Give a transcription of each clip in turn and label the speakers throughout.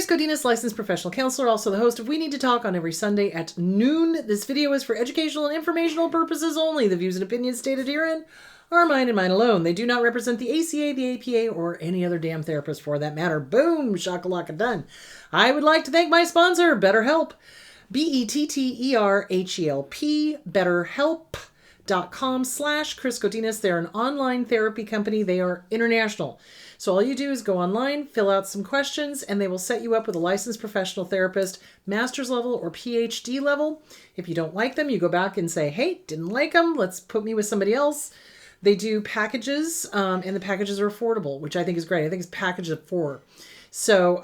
Speaker 1: Chris Godinez, licensed professional counselor, also the host of We Need to Talk on every Sunday at noon. This video is for educational and informational purposes only. The views and opinions stated herein are mine and mine alone. They do not represent the ACA, the APA, or any other damn therapist for that matter. Boom, shakalaka done. I would like to thank my sponsor, BetterHelp. BetterHelp, BetterHelp.com/Chris Godinez. They're an online therapy company. They are international. So all you do is go online, fill out some questions, and they will set you up with a licensed professional therapist, master's level or PhD level. If you don't like them, you go back and say, hey, didn't like them. Let's put me with somebody else. They do packages, and the packages are affordable, which I think is great. I think it's package of 4. So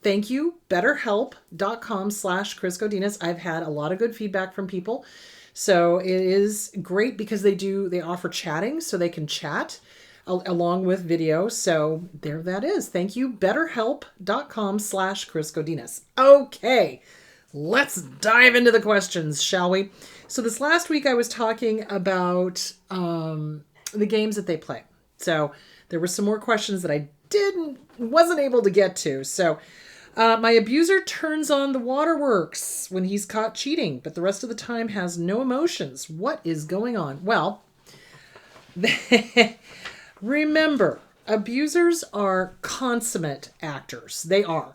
Speaker 1: thank you, BetterHelp.com/Chris Godinez. I've had a lot of good feedback from people. So it is great because they offer chatting, so they can chat along with video. So there that is. Thank you, BetterHelp.com/Chris Godinez. Okay, let's dive into the questions, shall we? So this last week I was talking about the games that they play. So there were some more questions that I wasn't able to get to. So my abuser turns on the waterworks when he's caught cheating, but the rest of the time has no emotions. What is going on? Well, remember, abusers are consummate actors. They are.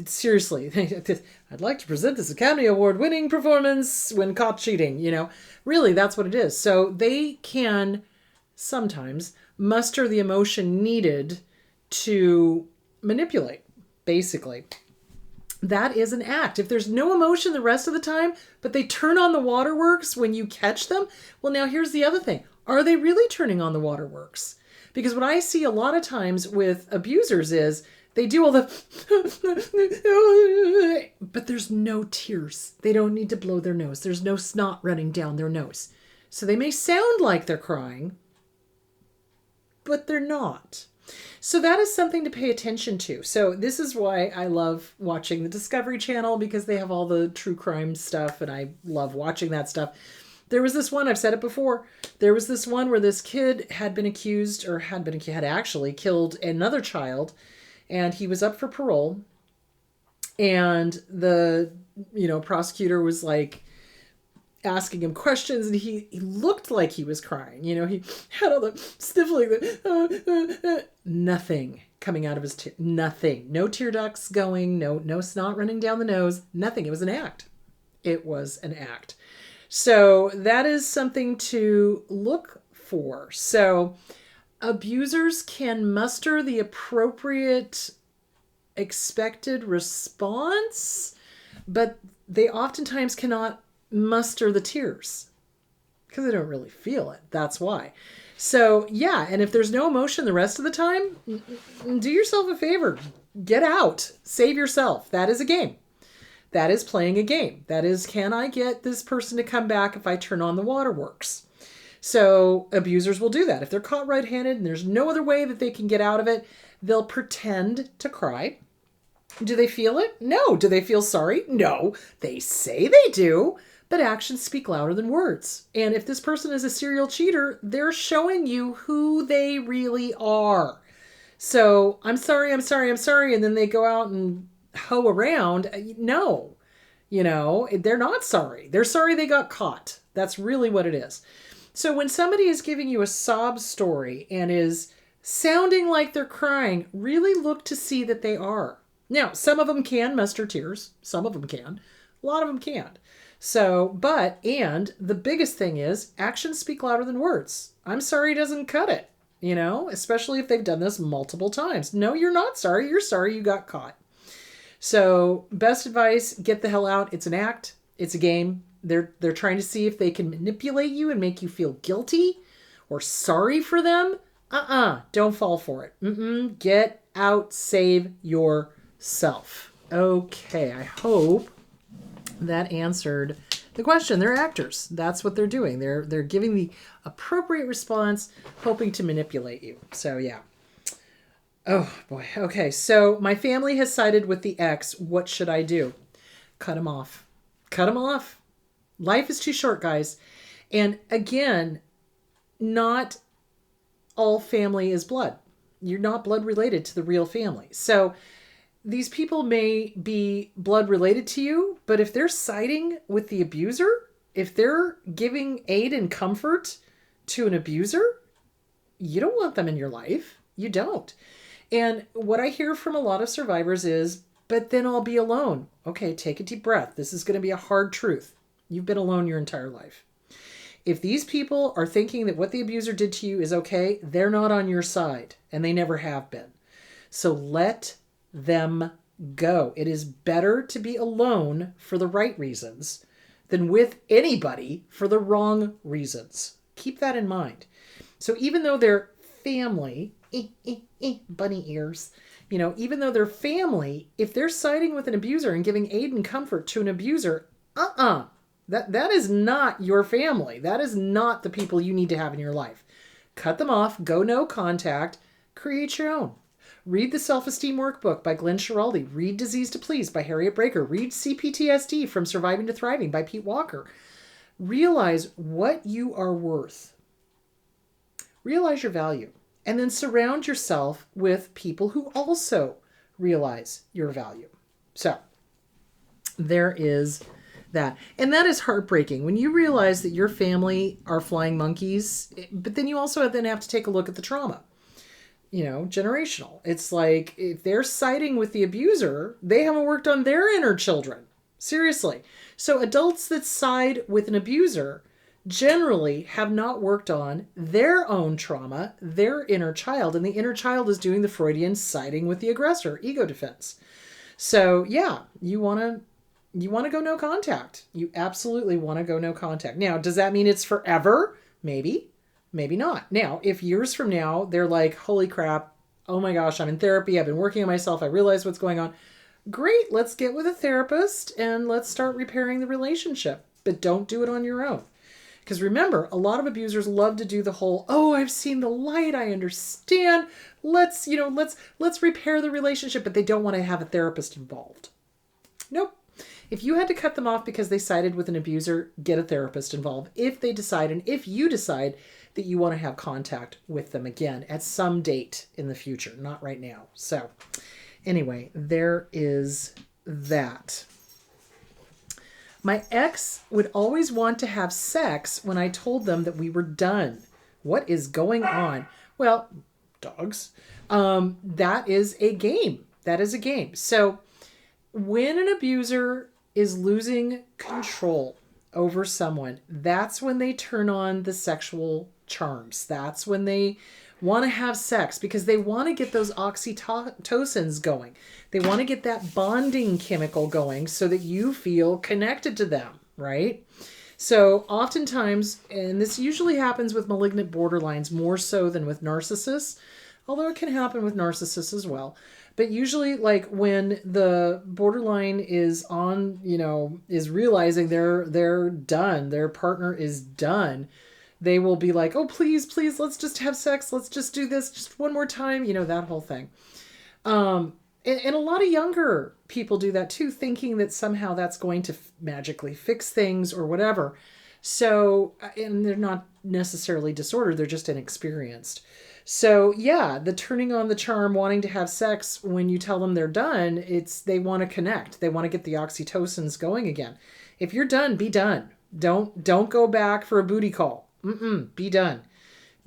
Speaker 1: Seriously, I'd like to present this Academy Award winning performance when caught cheating, really that's what it is. So they can sometimes muster the emotion needed to manipulate, basically. That is an act. If there's no emotion the rest of the time, but they turn on the waterworks when you catch them, well, now here's the other thing. Are they really turning on the waterworks? Because what I see a lot of times with abusers is they do all the, but there's no tears. They don't need to blow their nose. There's no snot running down their nose. So they may sound like they're crying, but they're not. So that is something to pay attention to. So this is why I love watching the Discovery Channel, because they have all the true crime stuff, and I love watching that stuff. There was this one, I've said it before, there was this one where this kid had actually killed another child, and he was up for parole, and the prosecutor was like asking him questions, and he looked like he was crying. He had all the sniffling, nothing coming out of his nothing, no tear ducts going, no snot running down the nose, nothing. It was an act. So that is something to look for. So abusers can muster the appropriate expected response, but they oftentimes cannot muster the tears because they don't really feel it. That's why. So yeah, and if there's no emotion the rest of the time, do yourself a favor. Get out. Save yourself. That is a game. That is playing a game. That is, can I get this person to come back if I turn on the waterworks? So abusers will do that. If they're caught red-handed and there's no other way that they can get out of it, they'll pretend to cry. Do they feel it? No. Do they feel sorry? No. They say they do, but actions speak louder than words. And if this person is a serial cheater, they're showing you who they really are. So I'm sorry. And then they go out and hoe around. No, they're not sorry. They're sorry they got caught. That's really what it is. So when somebody is giving you a sob story and is sounding like they're crying, really look to see that they are. Now, some of them can muster tears. Some of them can. A lot of them can't. So, and the biggest thing is actions speak louder than words. I'm sorry doesn't cut it, especially if they've done this multiple times. No, you're not sorry. You're sorry you got caught. So best advice, get the hell out. It's an act. It's a game. They're trying to see if they can manipulate you and make you feel guilty or sorry for them. Don't fall for it. Get out. Save yourself. Okay, I hope that answered the question. They're actors. That's what they're doing. They're giving the appropriate response, hoping to manipulate you. So yeah. Oh boy. Okay. So my family has sided with the ex. What should I do? Cut him off. Cut him off. Life is too short, guys. And again, not all family is blood. You're not blood related to the real family. So these people may be blood related to you, but if they're siding with the abuser, if they're giving aid and comfort to an abuser, you don't want them in your life. You don't. And what I hear from a lot of survivors is, but then I'll be alone. Okay, take a deep breath. This is going to be a hard truth. You've been alone your entire life. If these people are thinking that what the abuser did to you is okay, they're not on your side, and they never have been. So let them go. It is better to be alone for the right reasons than with anybody for the wrong reasons. Keep that in mind. So even though they're family, bunny ears, even though they're family, if they're siding with an abuser and giving aid and comfort to an abuser, that is not your family. That is not the people you need to have in your life. Cut them off, go no contact, create your own. Read the Self-Esteem Workbook by Glenn Schiraldi. Read Disease to Please by Harriet Breaker. Read CPTSD From Surviving to Thriving by Pete Walker. Realize what you are worth. Realize your value. And then surround yourself with people who also realize your value. So there is that. And that is heartbreaking when you realize that your family are flying monkeys, but then you also then have to take a look at the trauma. Generational. It's like if they're siding with the abuser, they haven't worked on their inner children. Seriously. So adults that side with an abuser generally have not worked on their own trauma, their inner child, and the inner child is doing the Freudian siding with the aggressor, ego defense. So yeah, you want to go no contact. You absolutely want to go no contact. Now, does that mean it's forever? Maybe. Maybe not. Now, if years from now, they're like, holy crap, oh my gosh, I'm in therapy, I've been working on myself, I realize what's going on. Great, let's get with a therapist and let's start repairing the relationship. But don't do it on your own. Because remember, a lot of abusers love to do the whole, oh, I've seen the light, I understand, let's repair the relationship, but they don't want to have a therapist involved. Nope. If you had to cut them off because they sided with an abuser, get a therapist involved. If they decide, and if you decide that you want to have contact with them again at some date in the future, not right now. So anyway, there is that. My ex would always want to have sex when I told them that we were done. What is going on? Well, dogs. That is a game. That is a game. So when an abuser is losing control over someone, that's when they turn on the sexual charms. That's when they want to have sex because they want to get those oxytocins going. They want to get that bonding chemical going so that you feel connected to them, right? So oftentimes, and this usually happens with malignant borderlines more so than with narcissists, although it can happen with narcissists as well. But usually, like when the borderline is on, is realizing they're done, their partner is done, they will be like, oh, please, let's just have sex. Let's just do this just one more time. That whole thing. And a lot of younger people do that too, thinking that somehow that's going to magically fix things or whatever. So, and they're not necessarily disordered. They're just inexperienced. So yeah, the turning on the charm, wanting to have sex when you tell them they're done, they want to connect. They want to get the oxytocins going again. If you're done, be done. Don't go back for a booty call. Be done.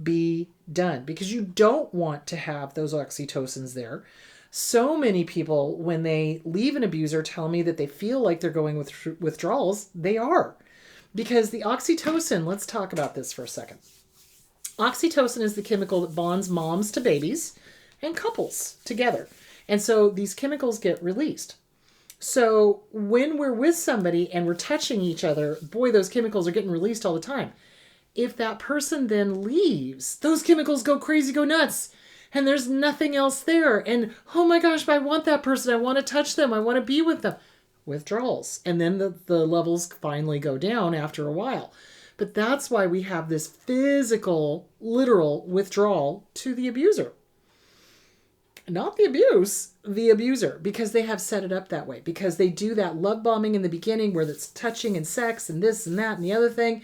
Speaker 1: Be done. Because you don't want to have those oxytocins there. So many people, when they leave an abuser, tell me that they feel like they're going with withdrawals. They are. Because the oxytocin, let's talk about this for a second. Oxytocin is the chemical that bonds moms to babies and couples together. And so these chemicals get released. So when we're with somebody and we're touching each other, boy, those chemicals are getting released all the time. If that person then leaves, those chemicals go crazy, go nuts. And there's nothing else there. And oh my gosh, I want that person. I want to touch them. I want to be with them. Withdrawals. And then the levels finally go down after a while. But that's why we have this physical, literal withdrawal to the abuser. Not the abuse, the abuser, because they have set it up that way. Because they do that love bombing in the beginning where it's touching and sex and this and that and the other thing.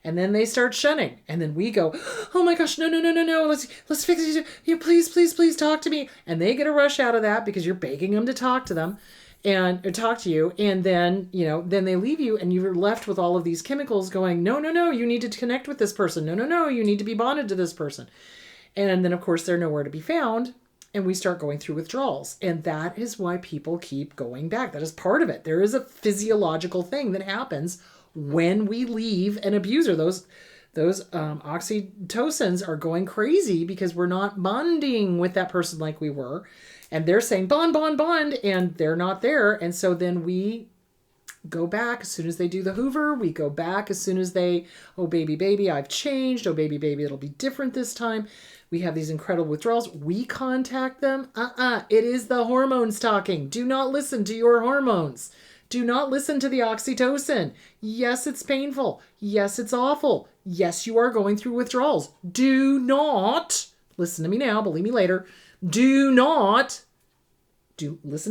Speaker 1: And then they start shunning. And then we go, oh my gosh, no, no, no, no, no. Let's fix it. You please, please, please talk to me. And they get a rush out of that because you're begging them to talk to them and or talk to you. And then, then they leave you and you're left with all of these chemicals going, no, no, no, you need to connect with this person. No, no, no, you need to be bonded to this person. And then, of course, they're nowhere to be found. And we start going through withdrawals. And that is why people keep going back. That is part of it. There is a physiological thing that happens when we leave an abuser. Those oxytocins are going crazy because we're not bonding with that person like we were. And they're saying, bond, bond, bond. And they're not there. And so then we go back as soon as they do the Hoover. We go back as soon as they, oh, baby, baby, I've changed. Oh, baby, baby, it'll be different this time. We have these incredible withdrawals. We contact them. It is the hormones talking. Do not listen to your hormones. Do not listen to the oxytocin. Yes, it's painful. Yes, it's awful. Yes, you are going through withdrawals. Do not, listen to me now, believe me later. Listen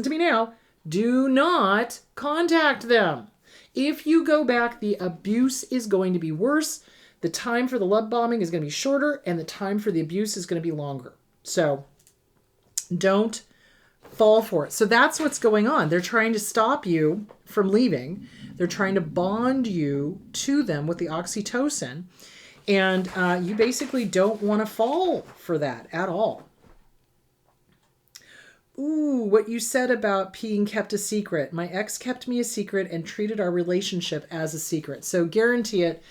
Speaker 1: to me now. Do not contact them. If you go back, the abuse is going to be worse. The time for the love bombing is going to be shorter, and the time for the abuse is going to be longer. So don't fall for it. So that's what's going on. They're trying to stop you from leaving. They're trying to bond you to them with the oxytocin. And you basically don't want to fall for that at all. Ooh, what you said about being kept a secret. My ex kept me a secret and treated our relationship as a secret. So guarantee it.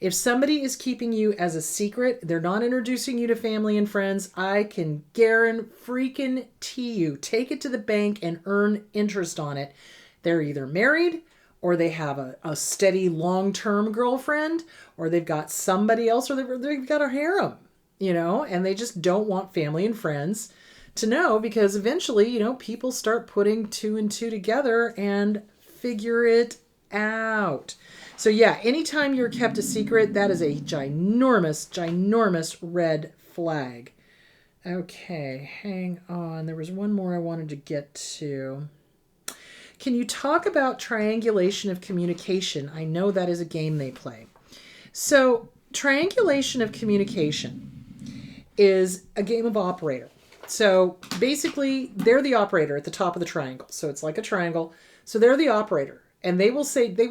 Speaker 1: If somebody is keeping you as a secret, they're not introducing you to family and friends, I can guarantee you, take it to the bank and earn interest on it. They're either married or they have a steady long-term girlfriend, or they've got somebody else, or they've got a harem, and they just don't want family and friends to know, because eventually, people start putting two and two together and figure it out. So yeah, anytime you're kept a secret, that is a ginormous, ginormous red flag. Okay, hang on. There was one more I wanted to get to. Can you talk about triangulation of communication? I know that is a game they play. So triangulation of communication is a game of operator. So basically, they're the operator at the top of the triangle. So it's like a triangle. So they're the operator. And they will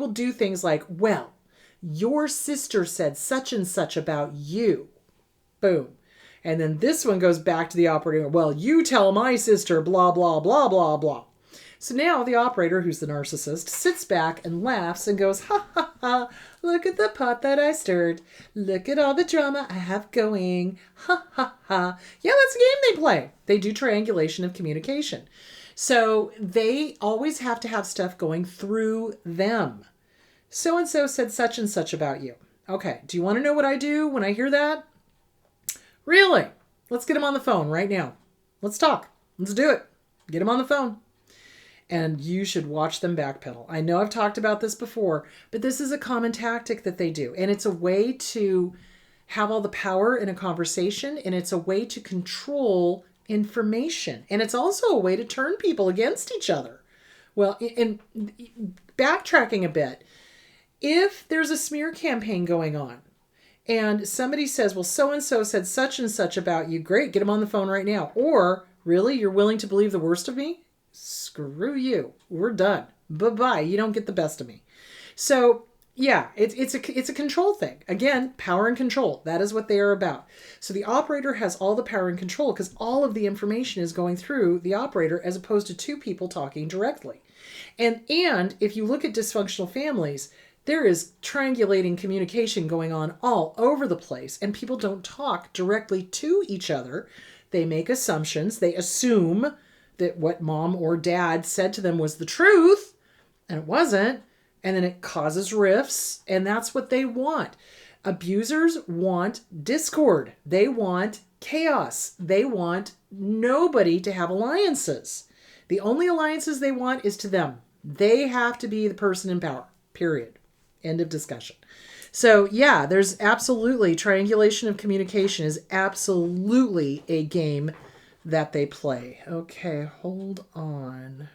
Speaker 1: do things like, well, your sister said such and such about you. Boom. And then this one goes back to the operator. Well, you tell my sister, blah, blah, blah, blah, blah. So now the operator, who's the narcissist, sits back and laughs and goes, ha, ha, ha, look at the pot that I stirred. Look at all the drama I have going. Ha, ha, ha. Yeah, that's a game they play. They do triangulation of communication. So they always have to have stuff going through them. So-and-so said such and such about you. Okay, do you want to know what I do when I hear that? Really? Let's get him on the phone right now. Let's talk. Let's do it. Get him on the phone. And you should watch them backpedal. I know I've talked about this before, but this is a common tactic that they do. And it's a way to have all the power in a conversation, and it's a way to control information. And it's also a way to turn people against each other. Well, and backtracking a bit, if there's a smear campaign going on and somebody says, well, so-and-so said such and such about you, great, get them on the phone right now. Or, really, you're willing to believe the worst of me? Screw you. We're done. Bye-bye. You don't get the best of me. So yeah, it's a control thing. Again, power and control. That is what they are about. So the operator has all the power and control because all of the information is going through the operator as opposed to two people talking directly. And if you look at dysfunctional families, there is triangulating communication going on all over the place, and people don't talk directly to each other. They make assumptions. They assume that what mom or dad said to them was the truth, and it wasn't. And then it causes rifts, and that's what they want. Abusers want discord. They want chaos. They want nobody to have alliances. The only alliances they want is to them. They have to be the person in power, period. End of discussion. So yeah, there's absolutely, triangulation of communication is absolutely a game that they play. Okay, hold on.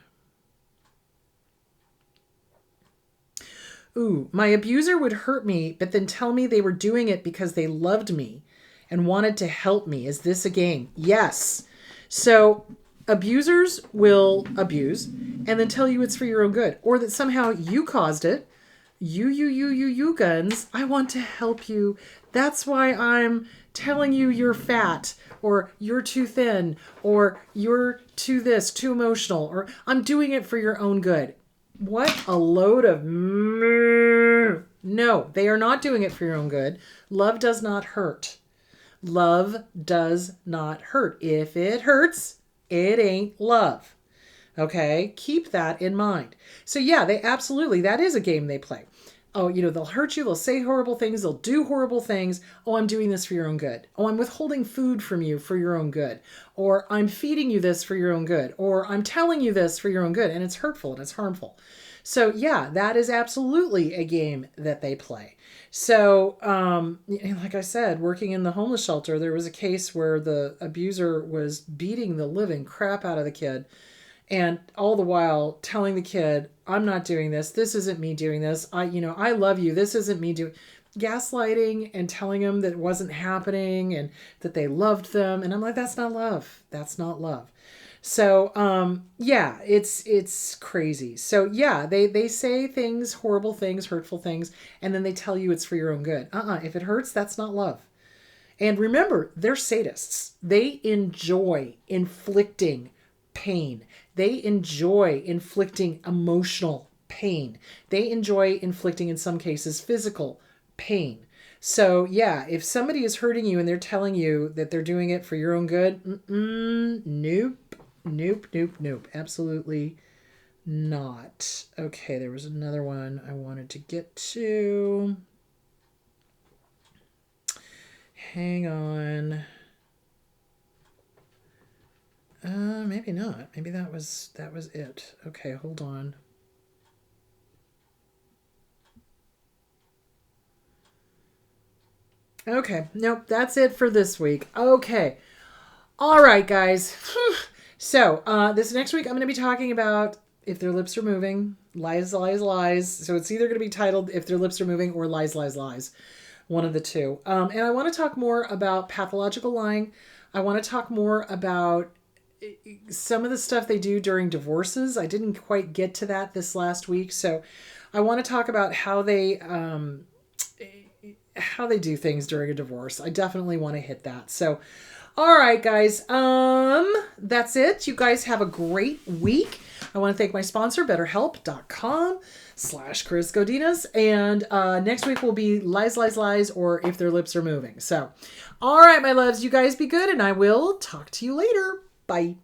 Speaker 1: Ooh, my abuser would hurt me, but then tell me they were doing it because they loved me and wanted to help me. Is this a game? Yes. So abusers will abuse and then tell you it's for your own good, or that somehow you caused it. You guns. I want to help you. That's why I'm telling you you're fat, or you're too thin, or you're too this, too emotional, or I'm doing it for your own good. What a load of... No, they are not doing it for your own good. Love does not hurt. Love does not hurt. If it hurts, it ain't love. Okay? Keep that in mind. So yeah, they absolutely, that is a game they play. Oh, they'll hurt you. They'll say horrible things. They'll do horrible things. Oh, I'm doing this for your own good. Oh, I'm withholding food from you for your own good. Or I'm feeding you this for your own good. Or I'm telling you this for your own good. And it's hurtful and it's harmful. So yeah, that is absolutely a game that they play. So, like I said, working in the homeless shelter, there was a case where the abuser was beating the living crap out of the kid. And all the while telling the kid, I'm not doing this. This isn't me doing this. I love you. This isn't me doing... Gaslighting and telling them that it wasn't happening and that they loved them. And I'm like, that's not love. That's not love. So, yeah, it's crazy. So yeah, they say things, horrible things, hurtful things, and then they tell you it's for your own good. If it hurts, that's not love. And remember, they're sadists. They enjoy inflicting pain. They enjoy inflicting emotional pain. They enjoy inflicting, in some cases, physical pain. So yeah, if somebody is hurting you and they're telling you that they're doing it for your own good, nope. Absolutely not. Okay, there was another one I wanted to get to. Hang on. Maybe not. Maybe that was it. Okay, hold on. Okay, nope, that's it for this week. Okay. All right, guys. So, this next week I'm going to be talking about if their lips are moving, lies. So it's either going to be titled If Their Lips Are Moving or Lies. One of the two. And I want to talk more about pathological lying. I want to talk more about some of the stuff they do during divorces. I didn't quite get to that this last week. So I want to talk about how they do things during a divorce. I definitely want to hit that. So, all right, guys. That's it. You guys have a great week. I want to thank my sponsor, betterhelp.com/Chris Godinez. And next week will be lies, or if their lips are moving. So, all right, my loves, you guys be good, and I will talk to you later. Bye.